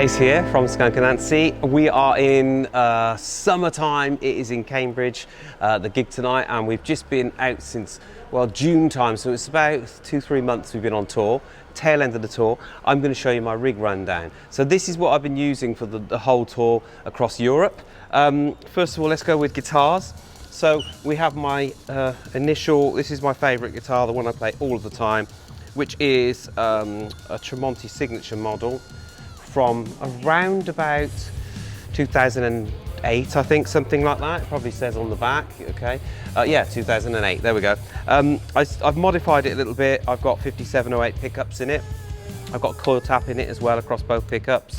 Ace here from Skunk Anancie. We are in summertime. It is in Cambridge, the gig tonight, and we've just been out since, well, June time, so it's about 2-3 months we've been on tour, tail end of the tour. I'm going to show you my rig rundown. So this is what I've been using for the whole tour across Europe. First of all, let's go with guitars. So we have my this is my favourite guitar, the one I play all of the time, which is a Tremonti signature model from around about 2008, I think, something like that. It probably says on the back, okay. Yeah, 2008, there we go. I've modified it a little bit. I've got 5708 pickups in it. I've got coil tap in it as well across both pickups.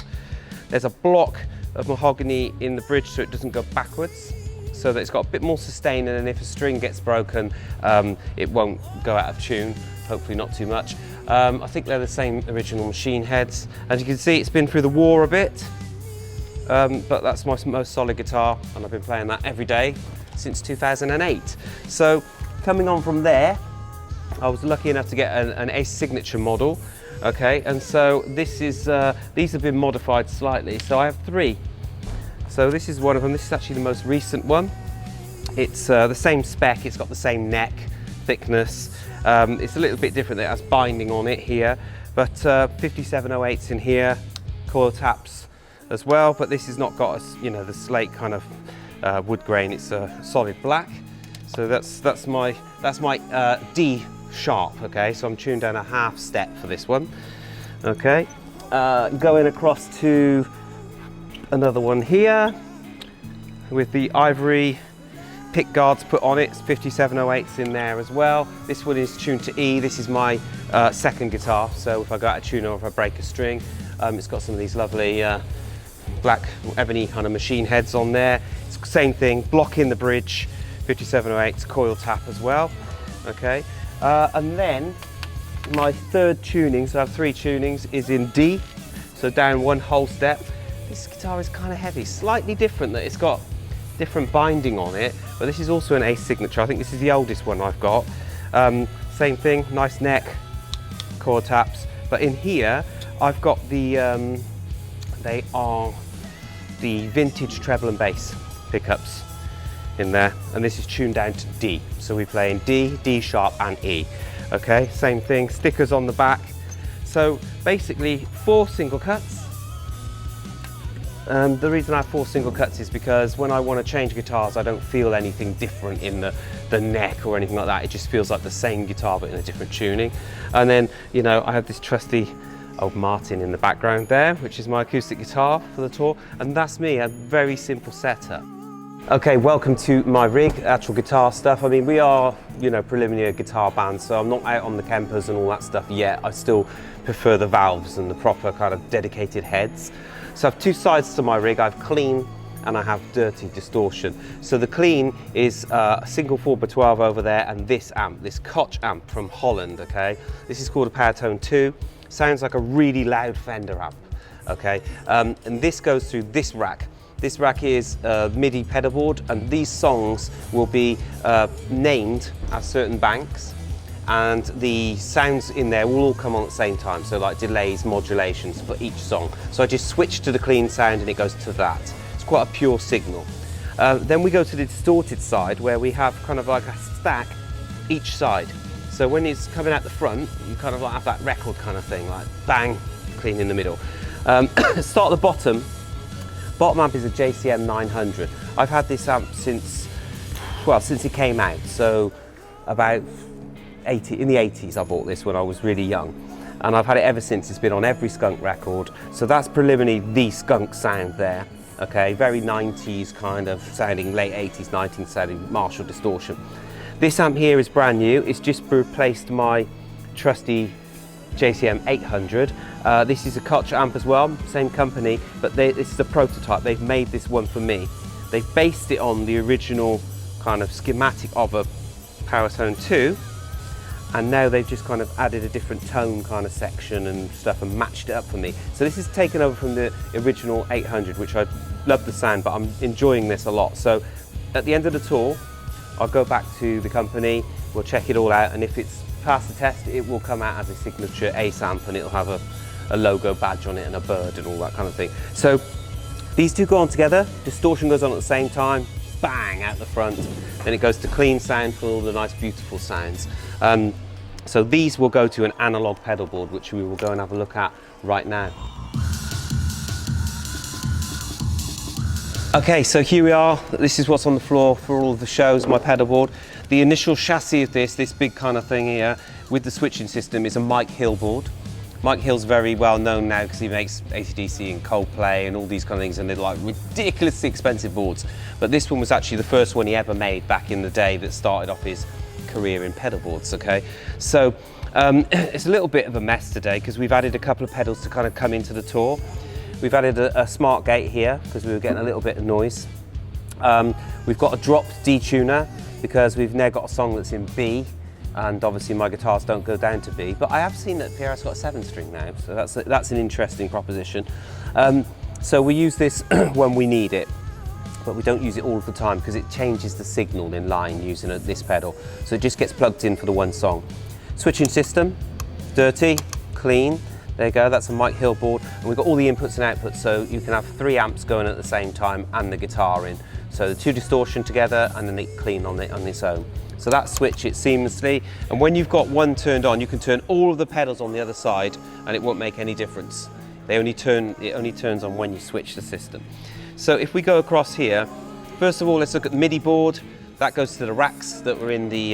There's a block of mahogany in the bridge so it doesn't go backwards, so that it's got a bit more sustain, and then if a string gets broken, it won't go out of tune, hopefully not too much. I think they're the same original machine heads. As you can see, it's been through the war a bit, but that's my most solid guitar, and I've been playing that every day since 2008. So coming on from there, I was lucky enough to get an Ace signature model, okay, and so this is these have been modified slightly. So I have three. So this is one of them. This is actually the most recent one. It's the same spec, it's got the same neck thickness. It's a little bit different. It has binding on it here, but 5708's in here, coil taps as well, but this has not got the slate kind of wood grain. It's a solid black. So that's my D sharp, okay, so I'm tuned down a half step for this one, okay. Going across to another one here with the ivory pick guards put on it. 5708's in there as well. This one is tuned to E. This is my second guitar, so if I go out of tune or if I break a string, it's got some of these lovely black ebony kind of machine heads on there. It's the same thing, block in the bridge, 5708's coil tap as well, okay. And then my third tuning, so I have three tunings, is in D, so down one whole step. This guitar is kind of heavy, slightly different, that it's got different binding on it, but this is also an Ace signature. I think this is the oldest one I've got. Same thing, nice neck, coil taps, but in here I've got the they are the vintage treble and bass pickups in there, and this is tuned down to D, so we play in D, D sharp and E, okay. Same thing, stickers on the back. So basically 4 single cuts. The reason I have 4 single cuts is because when I want to change guitars, I don't feel anything different in the neck or anything like that. It just feels like the same guitar but in a different tuning. And then, you know, I have this trusty old Martin in the background there, which is my acoustic guitar for the tour, and that's me, a very simple setup. Okay, welcome to my rig, actual guitar stuff. I mean, we are, preliminary guitar band, so I'm not out on the Kempers and all that stuff yet. I still prefer the valves and the proper kind of dedicated heads. So I have two sides to my rig. I have clean and I have dirty distortion. So the clean is a single 4x12 over there, and this amp, this Koch amp from Holland, okay? This is called a Powertone 2. Sounds like a really loud Fender amp, okay? And this goes through this rack. This rack is MIDI pedalboard, and these songs will be named as certain banks, and the sounds in there will all come on at the same time, so like delays, modulations for each song. So I just switch to the clean sound and it goes to that. It's quite a pure signal. Then we go to the distorted side, where we have kind of like a stack each side. So when it's coming out the front, you kind of like have that record kind of thing, like bang, clean in the middle. Start at the bottom. Bottom amp is a JCM 900. I've had this amp since it came out, so about in the 80s I bought this when I was really young, and I've had it ever since. It's been on every Skunk record, so that's preliminary the Skunk sound there, okay, very 90s kind of sounding, late 80s, 19th sounding Marshall distortion. This amp here is brand new. It's just replaced my trusty JCM 800. This is a Koch amp as well, same company, but this is a prototype. They've made this one for me. They've based it on the original kind of schematic of a Powertone 2, and now they've just kind of added a different tone kind of section and stuff and matched it up for me. So this is taken over from the original 800, which I love the sound, but I'm enjoying this a lot. So at the end of the tour, I'll go back to the company, we'll check it all out, and if it's passed the test, it will come out as a signature Ace amp, and it'll have a logo badge on it and a bird and all that kind of thing. So these two go on together, distortion goes on at the same time, bang, out the front. Then it goes to clean sound for all the nice, beautiful sounds. So these will go to an analog pedal board, which we will go and have a look at right now. Okay, so here we are. This is what's on the floor for all of the shows, my pedal board. The initial chassis of this big kind of thing here with the switching system is a Mike Hill board. Mike Hill's very well known now because he makes AC/DC and Coldplay and all these kind of things, and they're like ridiculously expensive boards. But this one was actually the first one he ever made back in the day that started off his career in pedal boards, okay? So it's a little bit of a mess today because we've added a couple of pedals to kind of come into the tour. We've added a smart gate here because we were getting a little bit of noise. We've got a dropped detuner because we've now got a song that's in B, and obviously my guitars don't go down to B, but I have seen that Pierre's got a 7-string now, so that's an interesting proposition. So we use this when we need it, but we don't use it all the time because it changes the signal in line using this pedal. So it just gets plugged in for the one song. Switching system, dirty, clean. There you go, that's a Mike Hill board. And we've got all the inputs and outputs, so you can have 3 amps going at the same time and the guitar in. So the 2 distortion together and then it clean on its own. So that switch it seamlessly. And when you've got one turned on, you can turn all of the pedals on the other side and it won't make any difference. It only turns on when you switch the system. So if we go across here, first of all, let's look at the MIDI board. That goes to the racks that were in the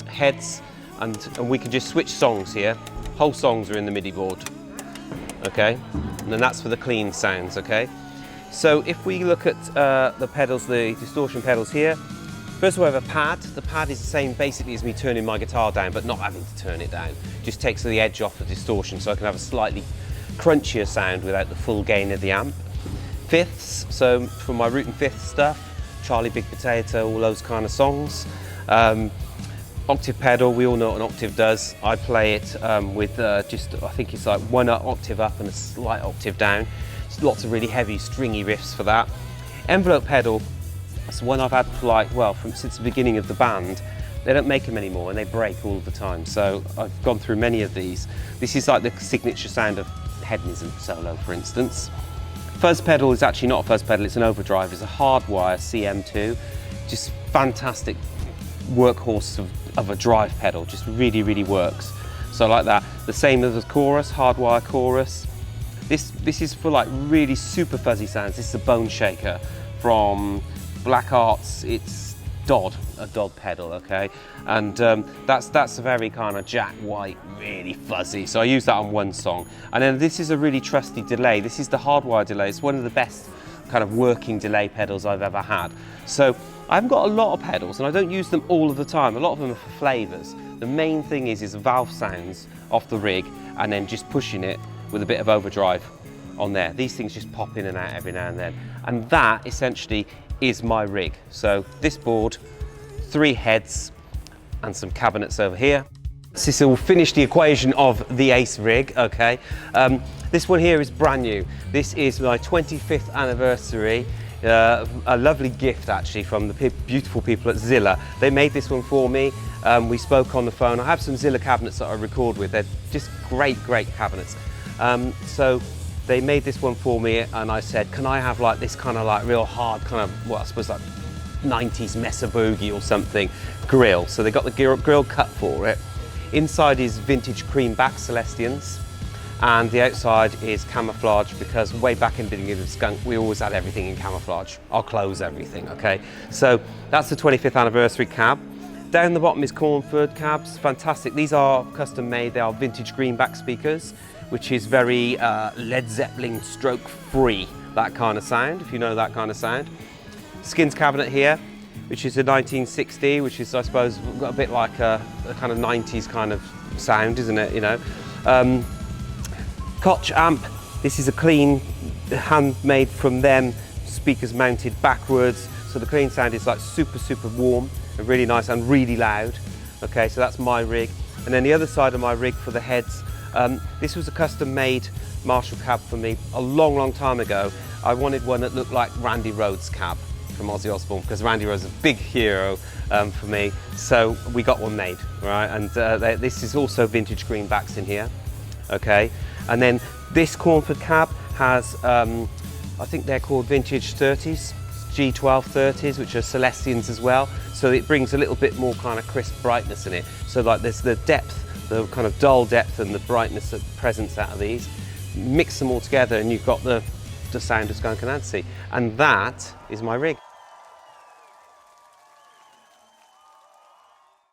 heads, and we can just switch songs here. Whole songs are in the MIDI board, okay? And then that's for the clean sounds, okay? So if we look at the pedals, the distortion pedals here, first of all, I have a pad. The pad is the same basically as me turning my guitar down, but not having to turn it down. Just takes the edge off the distortion so I can have a slightly crunchier sound without the full gain of the amp. Fifths, so for my root and fifth stuff, Charlie Big Potato, all those kind of songs. Octave pedal, we all know what an octave does. I play it with just, I think it's like 1 octave up and a slight octave down. There's lots of really heavy stringy riffs for that. Envelope pedal, that's one I've had for like, well, since the beginning of the band. They don't make them anymore and they break all the time. So I've gone through many of these. This is like the signature sound of Hedonism solo, for instance. Fuzz pedal is actually not a fuzz pedal, it's an overdrive. It's a Hardwire CM2. Just fantastic workhorse of a drive pedal, just really, really works. So I like that. The same as the chorus, Hardwire chorus. This is for like really super fuzzy sounds. This is a Bone Shaker from Black Arts. It's a Dodd pedal, okay? And that's a very kind of Jack White, really fuzzy. So I use that on one song. And then this is a really trusty delay. This is the Hardwire delay. It's one of the best kind of working delay pedals I've ever had. So I haven't got a lot of pedals and I don't use them all of the time. A lot of them are for flavors. The main thing is valve sounds off the rig and then just pushing it with a bit of overdrive on there. These things just pop in and out every now and then. And that essentially is my rig. So this board, 3 heads and some cabinets over here. So this will finish the equation of the Ace rig, okay? This one here is brand new. This is my 25th anniversary. A lovely gift actually from the beautiful people at Zilla. They made this one for me. We spoke on the phone. I have some Zilla cabinets that I record with. They're just great, great cabinets. So they made this one for me and I said, can I have like this kind of like real hard kind of, well, I suppose like 90s Mesa Boogie or something grill. So they got the grill cut for it. Inside is vintage cream back Celestians and the outside is camouflage because way back in the beginning of Skunk we always had everything in camouflage. Our clothes, everything, okay? So that's the 25th anniversary cab. Down the bottom is Cornford cabs, fantastic. These are custom made, they are vintage greenback speakers, which is very Led Zeppelin stroke free, that kind of sound, if you know that kind of sound. Skins cabinet here, which is a 1960, which is, I suppose, got a bit like a kind of 90s kind of sound, isn't it, you know? Koch amp, this is a clean, handmade from them, speakers mounted backwards, so the clean sound is like super, super warm and really nice and really loud. Okay, so that's my rig. And then the other side of my rig for the heads, this was a custom made Marshall cab for me a long, long time ago. I wanted one that looked like Randy Rhoads' cab from Ozzy Osbourne because Randy Rhoads is a big hero for me. So we got one made, right? And this is also vintage greenbacks in here, okay? And then This Cornford cab has, I think they're called vintage 30s, G12 30s, which are Celestians as well. So it brings a little bit more kind of crisp brightness in it. So like there's the depth, the kind of dull depth and the brightness of presence out of these. Mix them all together and you've got the sound of Skunk Anansie. And that is my rig.